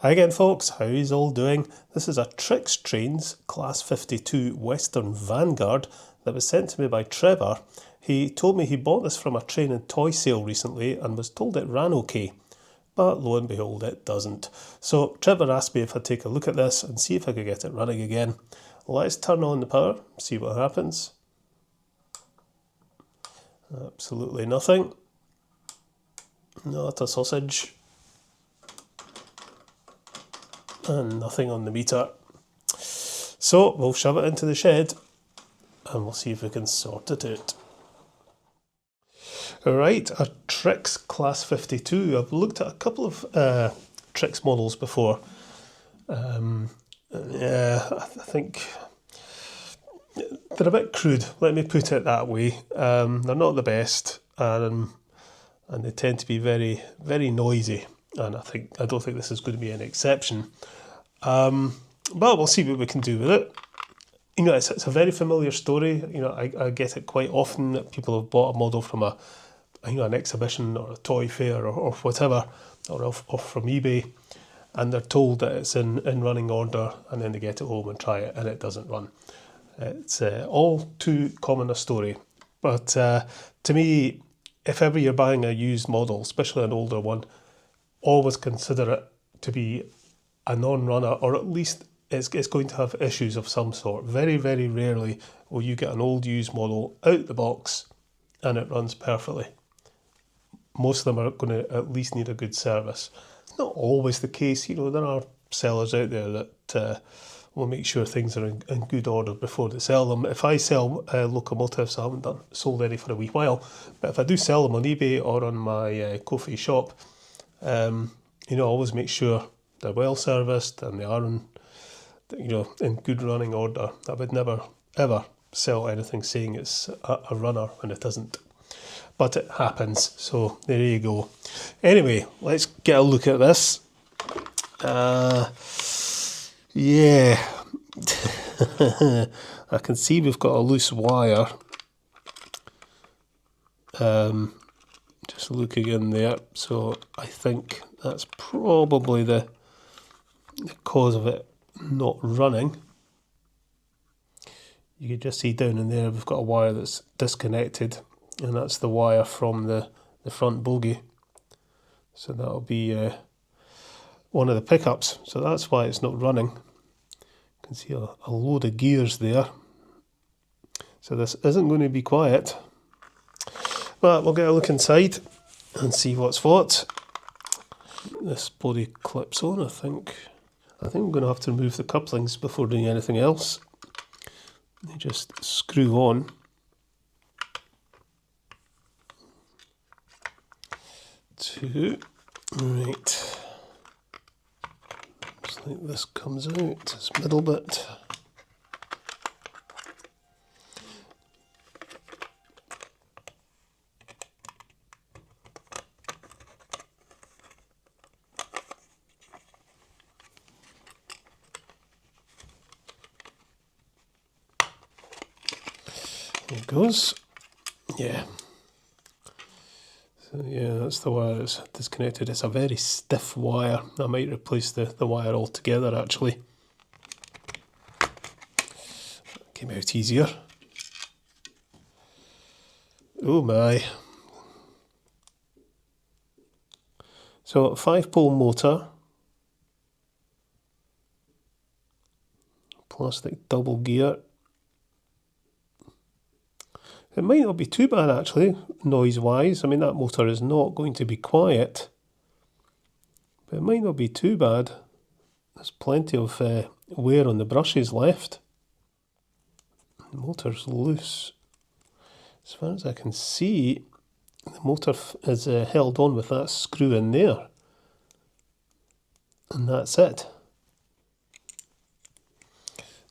Hi again folks, how's all doing? This is a Trix Trains Class 52 Western Vanguard that was sent to me by Trevor. He told me he bought this from a train and toy sale recently and was told it ran okay, but lo and behold it doesn't. So Trevor asked me if I'd take a look at this and see if I could get it running again. Let's turn on the power, see what happens. Absolutely nothing. Not a sausage. And nothing on the meter. So we'll shove it into the shed and we'll see if we can sort it out. Alright, a Trix Class 52. I've looked at a couple of Trix models before. Yeah, I think they're a bit crude, let me put it that way. They're not the best, and they tend to be very, very noisy. And I don't think this is going to be an exception. But we'll see what we can do with it. You know, it's a very familiar story. You know, I get it quite often that people have bought a model from an exhibition or a toy fair or whatever, or from eBay, and they're told that it's in running order, and then they get it home and try it and it doesn't run. It's all too common a story. But to me, if ever you're buying a used model, especially an older one, always consider it to be a non-runner, or at least it's going to have issues of some sort. Very, very rarely will you get an old used model out the box and it runs perfectly. Most of them are going to at least need a good service. It's not always the case. You know, there are sellers out there that will make sure things are in good order before they sell them. If I sell locomotives, I haven't sold any for a wee while, but if I do sell them on eBay or on my Ko-fi shop, you know, always make sure they're well serviced and they are in good running order. I would never ever sell anything saying it's a runner when it isn't. But it happens, so there you go. Anyway, let's get a look at this. Yeah, I can see we've got a loose wire. Just looking in there, so I think that's probably the cause of it not running. You can just see down in there we've got a wire that's disconnected, and that's the wire from the front bogie. So that'll be one of the pickups, so that's why it's not running. You can see a load of gears there. So this isn't going to be quiet. But we'll get a look inside and see what's what. This body clips on, I think. I'm going to have to remove the couplings before doing anything else. They just screw on. Two. Right. Looks like this comes out, this middle bit. There it goes. Yeah. So yeah, that's the wire that's disconnected. It's a very stiff wire. I might replace the wire altogether actually. Came out easier. Oh my. So 5-pole motor. Plastic double gear. It might not be too bad actually, noise-wise. I mean, that motor is not going to be quiet, but it might not be too bad. There's plenty of wear on the brushes left. The motor's loose. As far as I can see, the motor is held on with that screw in there. And that's it.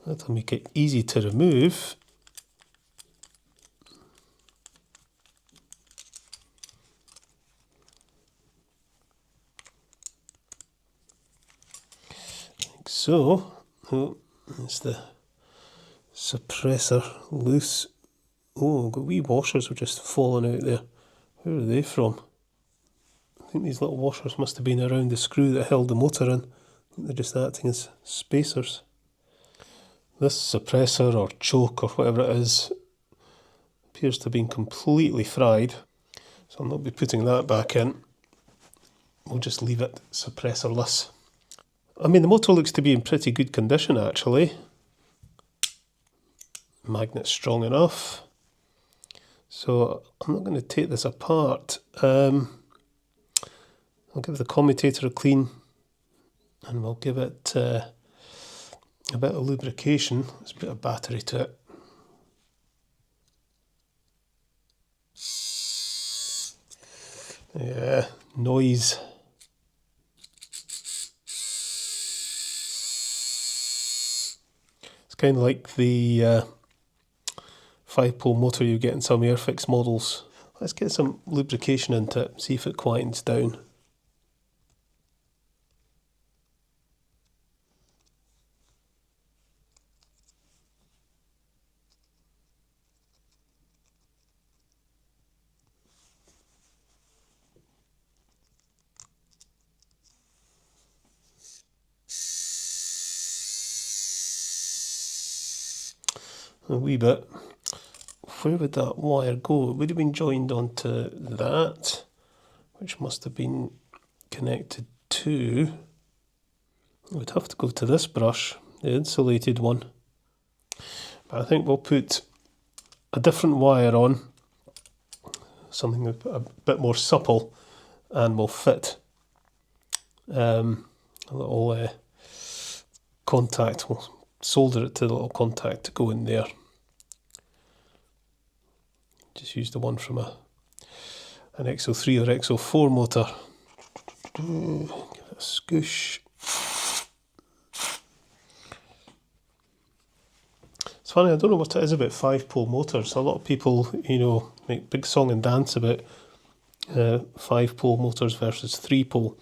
That'll make it easy to remove. So, oh, it's the suppressor loose. Oh, the wee washers are just falling out there. Where are they from? I think these little washers must have been around the screw that held the motor in. They're just acting as spacers. This suppressor or choke or whatever it is appears to have been completely fried, so I'll not be putting that back in. We'll just leave it suppressorless. I mean, the motor looks to be in pretty good condition actually. Magnet's strong enough. So I'm not going to take this apart. I'll give the commutator a clean and we'll give it a bit of lubrication. Let's put a battery to it. Yeah, noise. It's kind of like the 5-pole motor you get in some Airfix models. Let's get some lubrication into it, see if it quietens down. A wee bit. Where would that wire go? It would have been joined onto that, which must have been connected to. It would have to go to this brush, the insulated one. But I think we'll put a different wire on, something a bit more supple, and we'll fit a little contact. We'll solder it to the little contact to go in there. Just use the one from an XO3 or XO4 motor. Give it a scoosh. It's funny, I don't know what it is about 5-pole motors. A lot of people, make big song and dance about 5-pole motors versus 3-pole.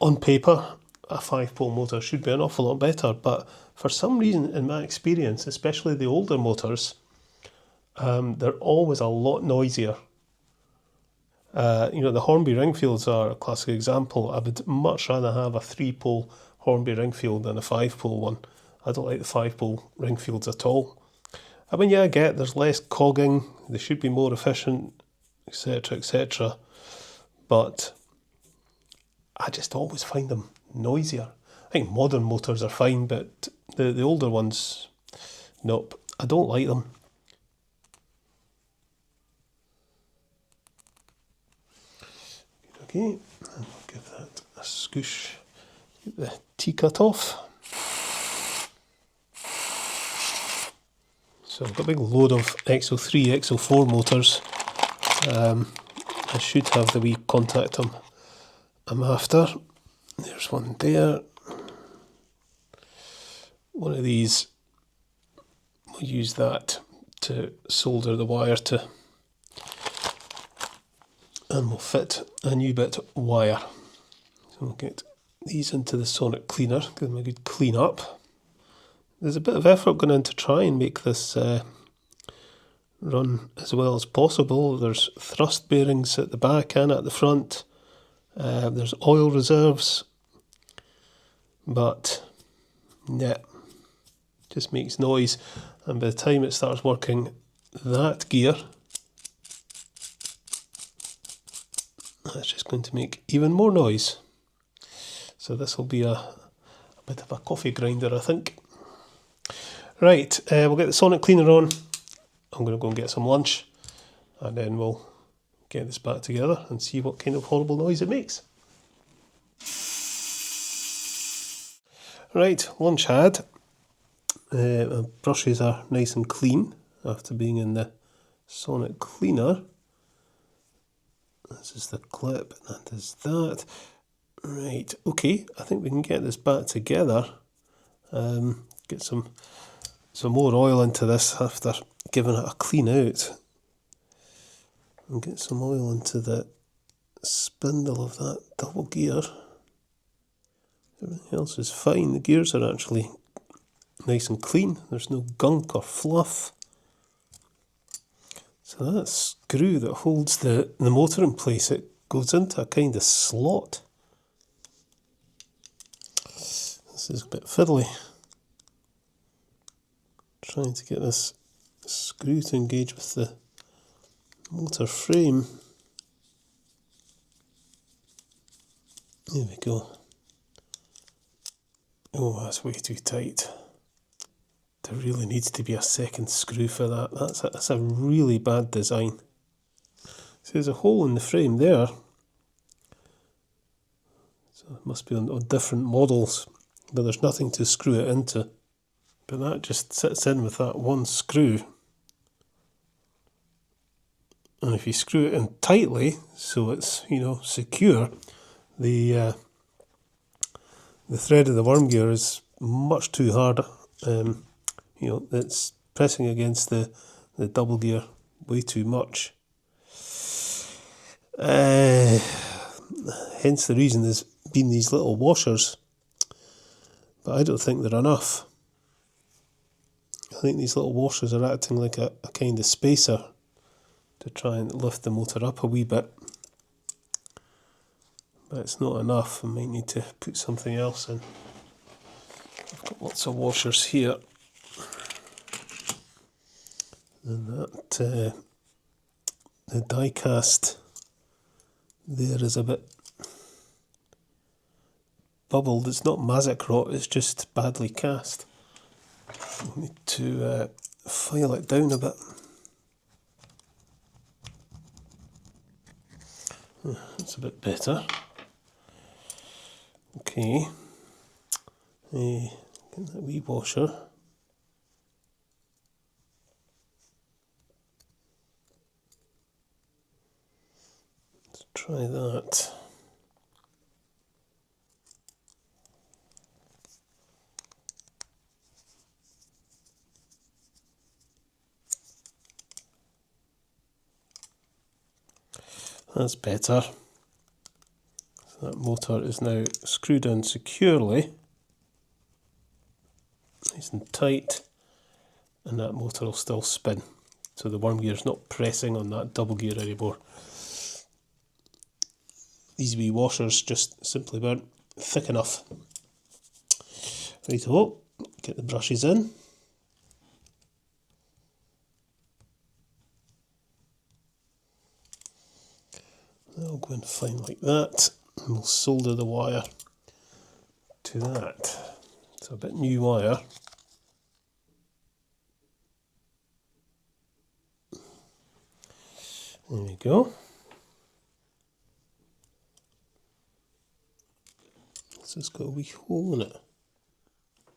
On paper, a 5-pole motor should be an awful lot better, but for some reason, in my experience, especially the older motors, they're always a lot noisier. The Hornby Ringfields are a classic example. I would much rather have a 3-pole Hornby Ringfield than a 5-pole one. I don't like the 5-pole Ringfields at all. I mean, yeah, I get there's less cogging, they should be more efficient, etc., etc. But I just always find them noisier. I think modern motors are fine, but the older ones, nope, I don't like them. Okay, and we'll give that a scoosh. Get the T-cut off. So I've got a big load of XO3, XO4 motors. I should have the wee contact I'm after. There's one there. One of these, we'll use that to solder the wire to. And we'll fit a new bit of wire. So we'll get these into the sonic cleaner, give them a good clean up. There's a bit of effort going in to try and make this run as well as possible. There's thrust bearings at the back and at the front. There's oil reserves, but yeah, just makes noise. And by the time it starts working that gear, that's just going to make even more noise. So this will be a bit of a coffee grinder, I think. Right, we'll get the sonic cleaner on. I'm going to go and get some lunch, and then we'll get this back together and see what kind of horrible noise it makes. Right, lunch had. My brushes are nice and clean after being in the sonic cleaner. This is the clip, and that is that. Right, okay, I think we can get this back together. Get some more oil into this after giving it a clean out. And get some oil into the spindle of that double gear. Everything else is fine. The gears are actually nice and clean. There's no gunk or fluff. So that screw that holds the motor in place, it goes into a kind of slot. This is a bit fiddly. Trying to get this screw to engage with the motor frame. There we go. Oh, that's way too tight. There really needs to be a second screw for that. That's a really bad design. So there's a hole in the frame there. So it must be on different models, but there's nothing to screw it into. But that just sits in with that one screw. And if you screw it in tightly, so it's, you know, secure, the thread of the worm gear is much too hard. You know, it's pressing against the double gear way too much. Hence the reason there's been these little washers, but I don't think they're enough. I think these little washers are acting like a kind of spacer to try and lift the motor up a wee bit. But it's not enough. I might need to put something else in. I've got lots of washers here. And that the die cast there is a bit bubbled. It's not masoch rot, it's just badly cast. I need to file it down a bit. That's a bit better. Okay. Get that wee washer. Let's try that. That's better. So that motor is now screwed in securely, nice and tight, and that motor will still spin. So the worm gear is not pressing on that double gear anymore. These wee washers just simply weren't thick enough. Right-o, get the brushes in. That'll go in fine like that, and we'll solder the wire to that. It's a bit new wire. There we go. This has got a wee hole in it.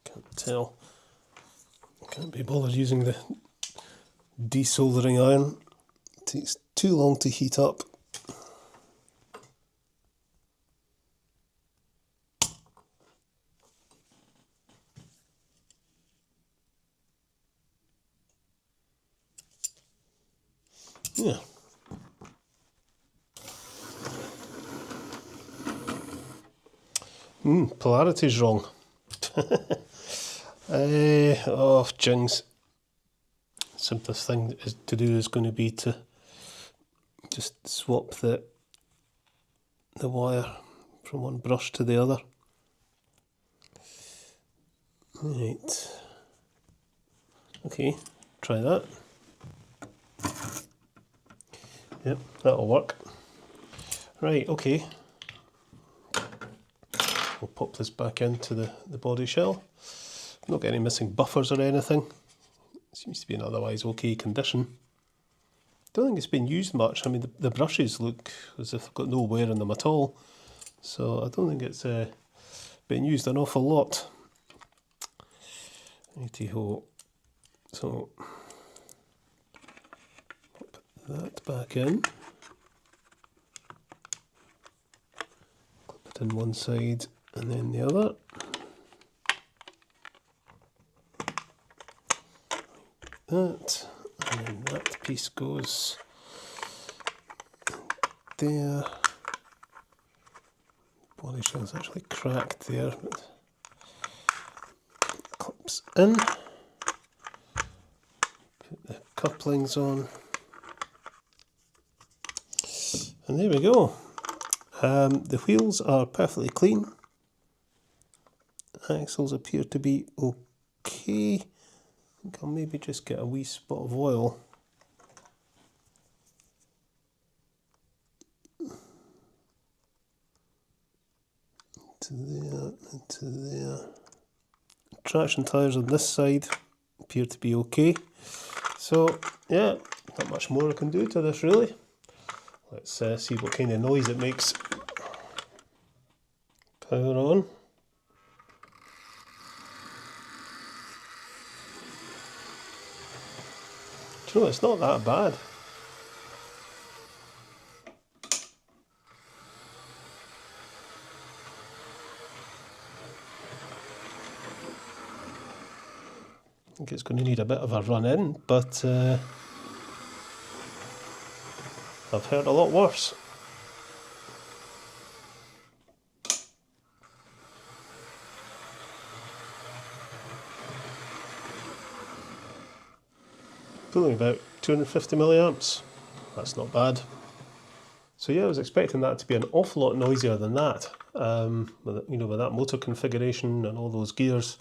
Can't tell. Can't be bothered using the desoldering iron. It takes too long to heat up. Yeah. Polarity's wrong. Oh, jings. Simplest thing to do is going to be to just swap the wire from one brush to the other. Right. Okay, try that. Yep, that'll work. Right, okay. We'll pop this back into the body shell. Not got any missing buffers or anything. Seems to be in otherwise okay condition. Don't think it's been used much. I mean, the brushes look as if they've got no wear in them at all. So I don't think it's been used an awful lot. Righty-ho. So pop that back in. Clip it in one side and then the other. That, and then that piece goes there. Body shell's actually cracked there, but clips in. Put the couplings on, and there we go. The wheels are perfectly clean, Axles appear to be okay. I think I'll maybe just get a wee spot of oil. Into there, into there. Traction tyres on this side appear to be okay. So yeah, not much more I can do to this really. Let's see what kind of noise it makes. Power on. Do you know, it's not that bad. I think it's going to need a bit of a run in, but I've heard a lot worse. Pulling about 250 milliamps. That's not bad. So yeah, I was expecting that to be an awful lot noisier than that. With that motor configuration and all those gears,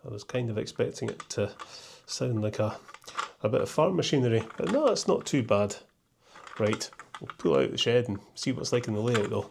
I was kind of expecting it to sound like a bit of farm machinery, but no, it's not too bad. Right, we'll pull out the shed and see what it's like in the layout though.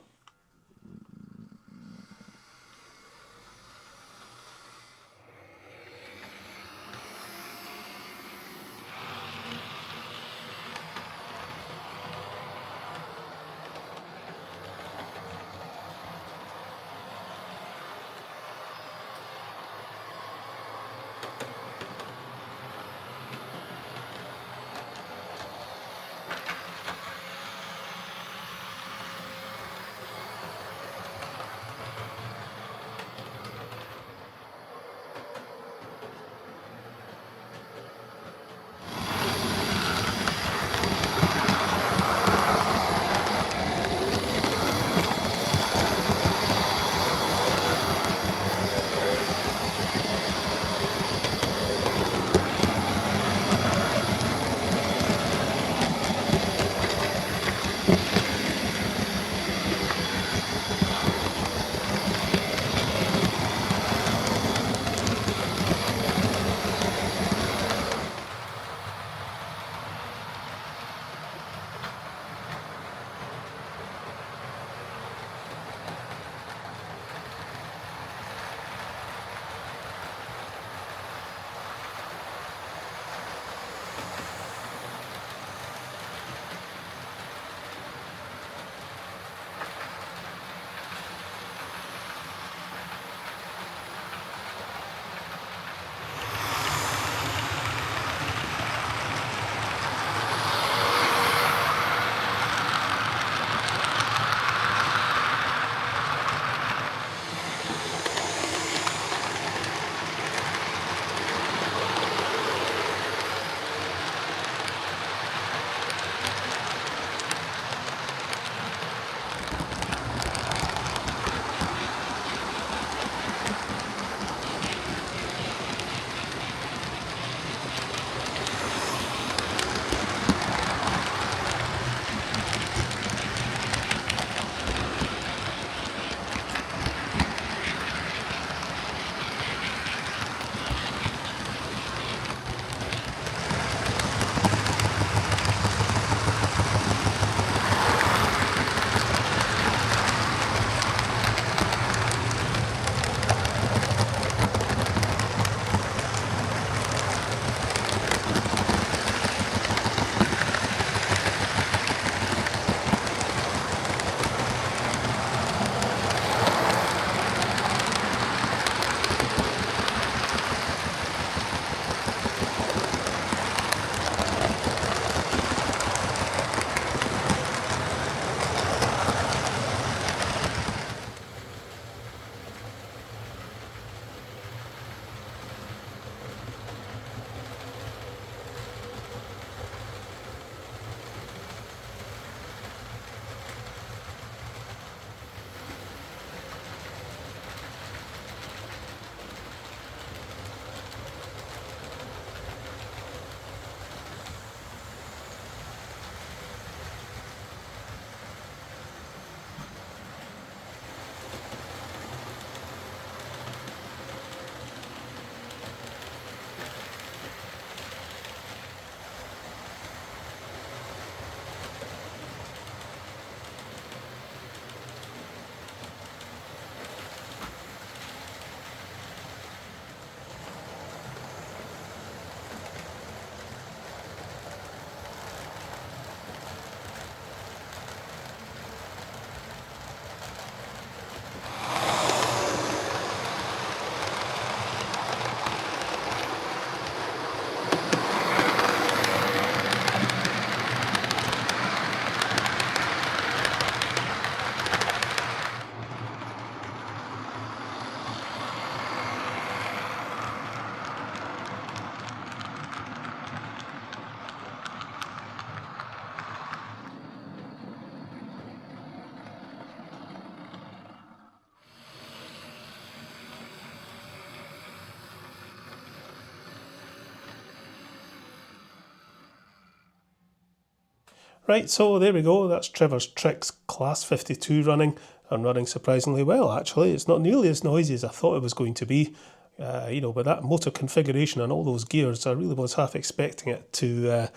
Right, so there we go. That's Trevor's Trix Class 52 running, and running surprisingly well, actually. It's not nearly as noisy as I thought it was going to be. With that motor configuration and all those gears, I really was half expecting it to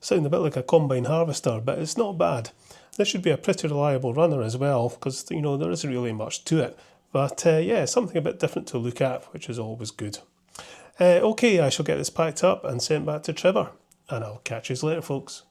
sound a bit like a combine harvester, but it's not bad. This should be a pretty reliable runner as well, because, there isn't really much to it. But yeah, something a bit different to look at, which is always good. Okay, I shall get this packed up and sent back to Trevor, and I'll catch you later, folks.